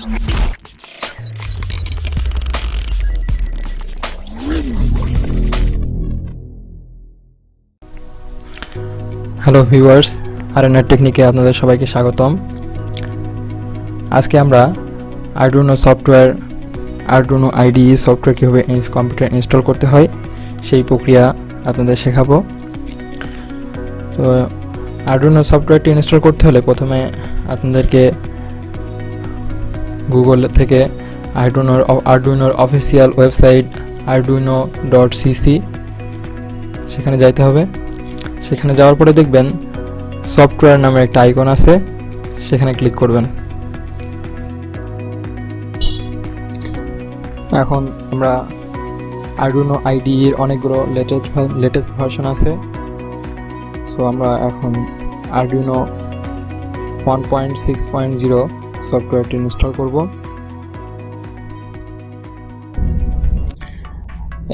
Hello viewers, RNR টেকনিকে আপনাদের সবাইকে স্বাগতম। আজকে আমরা Arduino software, Arduino IDE software কীভাবে কম্পিউটার ইনস্টল করতে হয় সেই প্রক্রিয়া আপনাদের শেখাবো। তো আরডুইনো সফটওয়্যারটি ইনস্টল করতে হলে প্রথমে আপনাদেরকে গুগল থেকে আরডুইনোর অফিসিয়াল ওয়েবসাইট arduino.cc সেখানে যাইতে হবে। সেখানে যাওয়ার পরে দেখবেন সফটওয়্যার নামের একটা আইকন আছে, সেখানে ক্লিক করবেন। এখন আমরা আরডুইনো IDE এর অনেকগুলো লেটেস্ট ভার্সন আছে। সো আমরা এখন আরডুইনো 1.6.0 সফটওয়্যারটি ইনস্টল করব।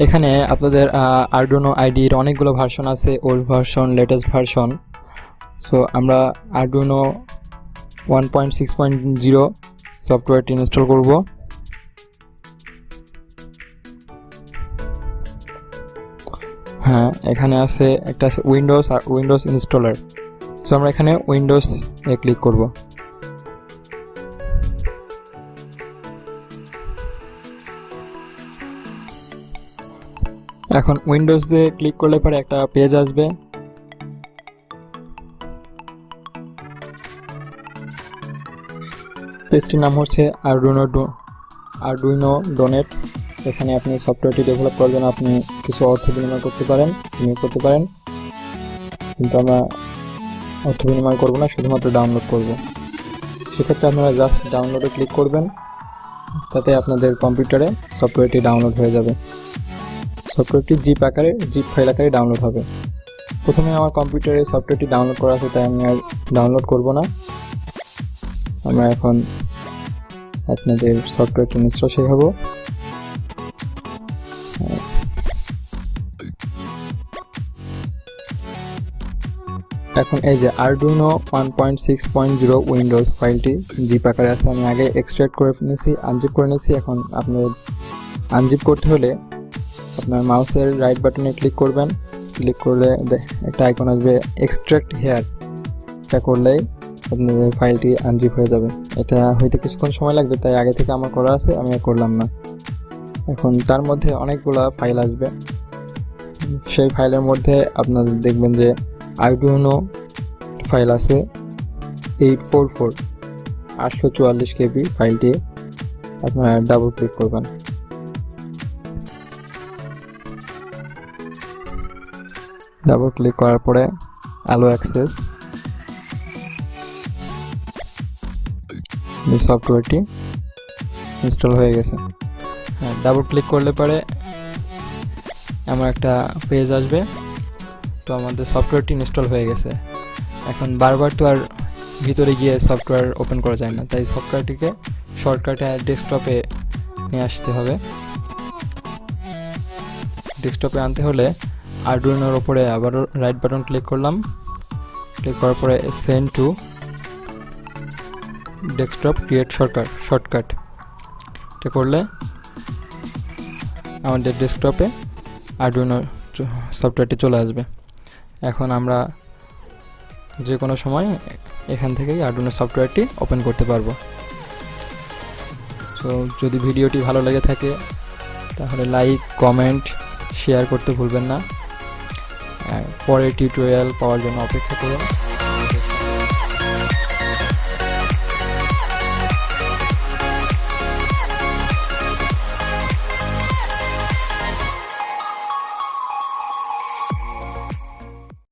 এখানে আপনাদের আরডুইনো IDE এর অনেকগুলো ভার্সন আছে, old version, latest version. So আমরা আরডুইনো 1.6.0 সফটওয়্যারটি ইনস্টল করব। হ্যাঁ, এখানে আছে একটা আছে উইন্ডোজ আর উইন্ডোজ ইনস্টলার। সো আমরা এখানে উইন্ডোজ এ ক্লিক করব। এখন উইন্ডোজে ক্লিক করলে পরে একটা পেজ আসবে। পেজটির নাম হচ্ছে আরডুইনো ডোনেট। এখানে আপনি সফটওয়্যারটি ডেভেলপ করার জন্য আপনি কিছু অর্থ বিনিময় করতে পারেন, কিন্তু আমরা অর্থ বিনিময় করব না, শুধুমাত্র ডাউনলোড করব। সেক্ষেত্রে আপনারা জাস্ট ডাউনলোডে ক্লিক করবেন, তাতে আপনাদের কম্পিউটারে সফটওয়্যারটি ডাউনলোড হয়ে যাবে। সফটওয়্যারটি জিপ ফাইল আকারে ডাউনলোড হবে। প্রথমে আমার কম্পিউটারে সফটওয়্যারটি ডাউনলোড করা আছে, তাই আমি আর ডাউনলোড করব না। আমরা এখন আপনাদের সফটওয়্যারটি ইনস্টল শেখাবো। এখন এই যে আরডুইনো 1.6.0 উইন্ডোজ ফাইলটি জিপ আকারে আছে, আমি আগে এক্সট্রাক্ট করে নিয়েছি, আনজিপ করে নিয়েছি। এখন আপনাদের আনজিপ করতে হলে আপনার মাউসের রাইট বাটনে ক্লিক করবেন। ক্লিক করলে একটা আইকন আসবে এক্সট্রাক্ট হেয়ার, এটা করলেই আপনাদের ফাইলটি আনজিপ হয়ে যাবে। এটা হইতে কিছুক্ষণ সময় লাগবে, তাই আগে থেকে আমার করা আছে, আমি আর করলাম না। এখন তার মধ্যে অনেকগুলো ফাইল আসবে। সেই ফাইলের মধ্যে আপনাদের দেখবেন যে আরডুইনো ফাইল আছে 844 KB ফাইলটি আপনারা ডাবল ক্লিক করবেন। ডাবল ক্লিক করার পরে অ্যালো অ্যাক্সেস, সফটওয়্যারটি ইনস্টল হয়ে গেছে। হ্যাঁ, ডাবল ক্লিক করলে পরে এমন একটা পেজ আসবে। তো আমাদের সফটওয়্যারটি ইনস্টল হয়ে গেছে। এখন বারবার তো আর ভিতরে গিয়ে সফটওয়্যার ওপেন করা যায় না, তাই সফটওয়্যারটিকে শর্টকাটে ডেস্কটপে নিয়ে আসতে হবে। ডেস্কটপে আনতে হলে আরডুইনোর ওপরে আবারও রাইট বাটন ক্লিক করলাম। ক্লিক করার পরে send to desktop create shortcut এটা করলে আমাদের ডেস্কটপে আরডুইনো সফটওয়্যারটি চলে আসবে। এখন আমরা যে কোনো সময় এখান থেকেই আরডুইনো সফটওয়্যারটি ওপেন করতে পারবো। সো যদি ভিডিওটি ভালো লেগে থাকে তাহলে লাইক, কমেন্ট, শেয়ার করতে ভুলবেন না। পরের টিউটোরিয়াল পাওয়ার জন্য অপেক্ষা করুন।